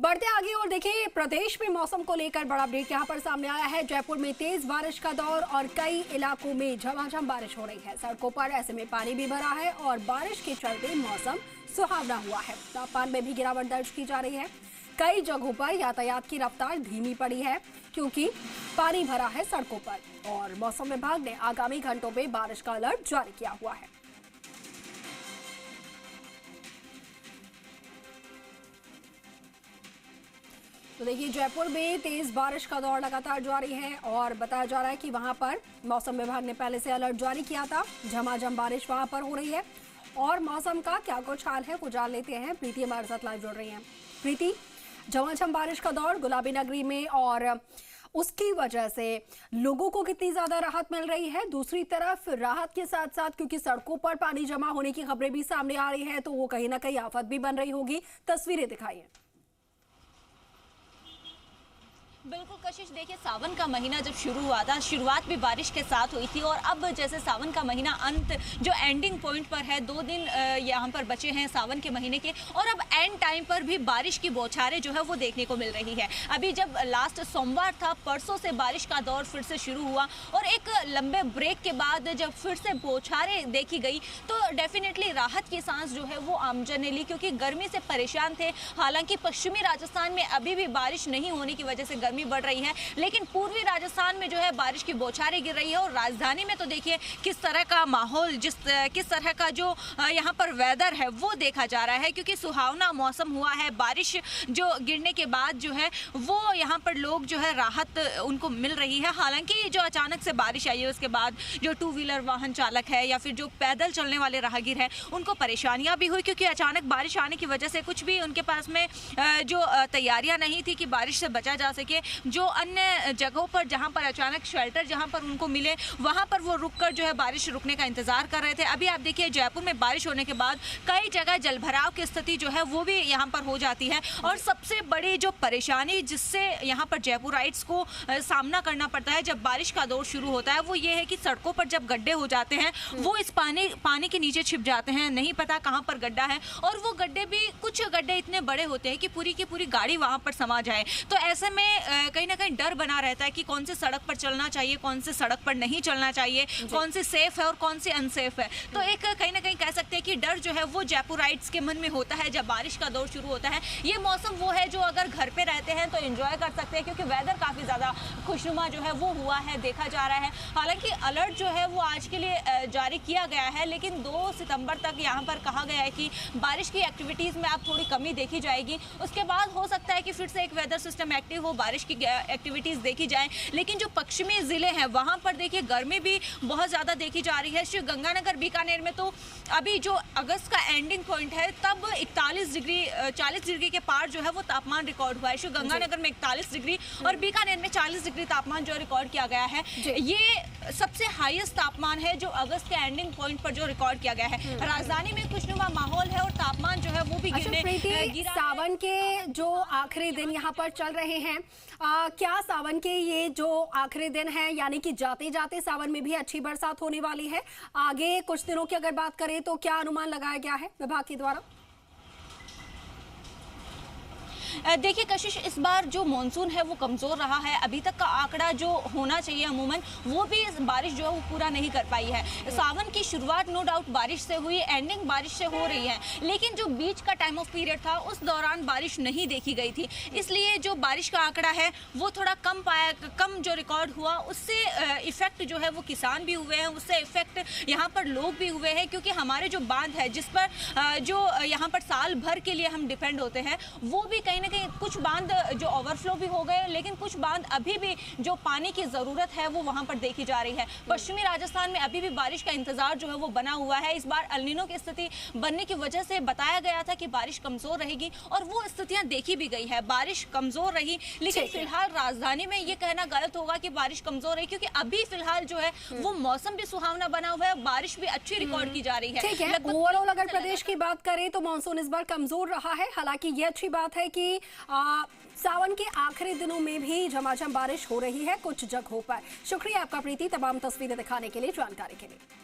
बढ़ते आगे और देखिए प्रदेश में मौसम को लेकर बड़ा अपडेट यहां पर सामने आया है। जयपुर में तेज बारिश का दौर और कई इलाकों में झमाझम बारिश हो रही है। सड़कों पर ऐसे में पानी भी भरा है और बारिश के चलते मौसम सुहावना हुआ है। तापमान में भी गिरावट दर्ज की जा रही है। कई जगहों पर यातायात की रफ्तार धीमी पड़ी है क्योंकि पानी भरा है सड़कों पर और मौसम विभाग ने आगामी घंटों में बारिश का अलर्ट जारी किया हुआ है। तो देखिए जयपुर में तेज बारिश का दौर लगातार जारी है और बताया जा रहा है कि वहां पर मौसम विभाग ने पहले से अलर्ट जारी किया था। झमाझम बारिश वहां पर हो रही है और मौसम का क्या कुछ हाल है वो जान लेते हैं। प्रीति हमारे साथ लाइव जुड़ रही हैं। प्रीति, झमाझम बारिश का दौर गुलाबी नगरी में और उसकी वजह से लोगों को कितनी ज्यादा राहत मिल रही है? दूसरी तरफ राहत के साथ साथ क्योंकि सड़कों पर पानी जमा होने की खबरें भी सामने आ रही है तो वो कहीं ना कहीं आफत भी बन रही होगी। तस्वीरें दिखाइए। बिल्कुल कशिश, देखिए सावन का महीना जब शुरू हुआ था, शुरुआत भी बारिश के साथ हुई थी और अब जैसे सावन का महीना अंत जो एंडिंग पॉइंट पर है, 2 दिन यहाँ पर बचे हैं सावन के महीने के और अब एंड टाइम पर भी बारिश की बौछारें जो है वो देखने को मिल रही है। अभी जब लास्ट सोमवार था, परसों से बारिश का दौर फिर से शुरू हुआ और एक लंबे ब्रेक के बाद जब फिर से बौछारें देखी गई तो डेफिनेटली राहत की सांस जो है वो आमजन ने ली, क्योंकि गर्मी से परेशान थे। हालांकि पश्चिमी राजस्थान में अभी भी बारिश नहीं होने की वजह से बढ़ रही है, लेकिन पूर्वी राजस्थान में जो है बारिश की बौछारें गिर रही है और राजधानी में तो देखिए किस तरह का माहौल, किस तरह का जो यहाँ पर वेदर है वो देखा जा रहा है, क्योंकि सुहावना मौसम हुआ है। बारिश जो गिरने के बाद जो है वो यहाँ पर लोग जो है राहत उनको मिल रही है। हालांकि जो अचानक से बारिश आई है उसके बाद जो 2 व्हीलर वाहन चालक है या फिर जो पैदल चलने वाले राहगीर हैं उनको परेशानियां भी हुई, क्योंकि अचानक बारिश आने की वजह से कुछ भी उनके पास में जो तैयारियां नहीं थी कि बारिश से बचा जा सके। जो अन्य जगहों पर जहां पर अचानक शेल्टर जहां पर उनको मिले वहां पर वो रुककर जो है बारिश रुकने का इंतजार कर रहे थे। अभी आप देखिए जयपुर में बारिश होने के बाद कई जगह जलभराव की स्थिति जो है वो भी यहां पर हो जाती है और सबसे बड़ी जो परेशानी जिससे यहां पर जयपुराइट्स को सामना करना पड़ता है जब बारिश का दौर शुरू होता है वो ये है कि सड़कों पर जब गड्ढे हो जाते हैं वो इस पानी के नीचे छिप जाते हैं, नहीं पता कहां पर गड्ढा है और वो गड्ढे भी, कुछ गड्ढे इतने बड़े होते हैं कि पूरी की पूरी गाड़ी वहां पर समा जाए। तो ऐसे में कहीं ना कहीं डर बना रहता है कि कौन से सड़क पर चलना चाहिए, कौन से सड़क पर नहीं चलना चाहिए, कौन सी सेफ है और कौन सी अनसेफ है। तो एक कहीं ना कहीं कह सकते हैं कि डर जो है वो जयपुराइट्स के मन में होता है जब बारिश का दौर शुरू होता है। ये मौसम वो है जो अगर घर पे रहते हैं तो एंजॉय कर सकते हैं, क्योंकि वेदर काफी ज्यादा खुशनुमा जो है वो हुआ है, देखा जा रहा है। हालांकि अलर्ट जो है वो आज के लिए जारी किया गया है, लेकिन 2 सितंबर तक यहाँ पर कहा गया है कि बारिश की एक्टिविटीज में अब थोड़ी कमी देखी जाएगी। उसके बाद हो सकता है कि फिर से एक वेदर सिस्टम एक्टिव हो, बारिश की एक्टिविटीज देखी जाए। लेकिन जो पश्चिमी जिले हैं वहां पर देखिए गर्मी भी बहुत ज्यादा देखी जा रही है। श्री गंगानगर बीकानेर में तो अभी जो अगस्त का एंडिंग पॉइंट है तब 41 डिग्री 40 डिग्री के पार जो है वो तापमान रिकॉर्ड हुआ है। श्री गंगानगर में 41 डिग्री और बीकानेर में 40 डिग्री तापमान जो रिकॉर्ड किया गया है, ये सबसे हाईएस्ट तापमान है जो अगस्त के एंडिंग पॉइंट पर जो रिकॉर्ड किया गया है। राजधानी में खुशनुमा माहौल है और तापमान जो है वो भी सावन के जो आखिरी दिन यहाँ पर चल रहे हैं, क्या सावन के ये जो आखिरी दिन है यानी कि जाते जाते सावन में भी अच्छी बरसात होने वाली है? आगे कुछ दिनों की अगर बात करें तो क्या अनुमान लगाया गया है विभाग के द्वारा? देखिए कशिश, इस बार जो मानसून है वो कमजोर रहा है। अभी तक का आंकड़ा जो होना चाहिए अमूमन वो भी बारिश जो है वो पूरा नहीं कर पाई है। सावन की शुरुआत नो डाउट बारिश से हुई, एंडिंग बारिश से हो रही है, लेकिन जो बीच का टाइम ऑफ पीरियड था उस दौरान बारिश नहीं देखी गई थी। इसलिए जो बारिश का आंकड़ा है वो थोड़ा कम जो रिकॉर्ड हुआ उससे इफेक्ट जो है वो किसान भी हुए हैं, उससे इफेक्ट यहाँ पर लोग भी हुए हैं, क्योंकि हमारे जो बांध है जिस पर जो यहाँ पर साल भर के लिए हम डिपेंड होते हैं वो भी कहीं ना कहीं कुछ बांध जो ओवरफ्लो भी हो गए, लेकिन कुछ बांध अभी भी जो पानी की जरूरत है वो वहां पर देखी जा रही है। पश्चिमी राजस्थान में अभी भी बारिश का इंतजार जो है वो बना हुआ है। इस बार एल-नीनो की स्थिति बनने की वजह से बताया गया था कि बारिश कमजोर रहेगी और वो स्थितियां देखी भी गई है, बारिश कमजोर रही। लेकिन फिलहाल राजधानी में ये कहना गलत होगा कि बारिश कमजोर रही, क्योंकि अभी फिलहाल जो है वो मौसम भी सुहावना बना हुआ है, बारिश भी अच्छी रिकॉर्ड की जा रही है। ओवरऑल अगर प्रदेश की बात करें तो मानसून इस बार कमजोर रहा है। हालांकि ये अच्छी बात है कि सावन के आखिरी दिनों में भी झमाझम बारिश हो रही है कुछ जगहों पर। शुक्रिया आपका प्रीति, तमाम तस्वीरें दिखाने के लिए, जानकारी के लिए।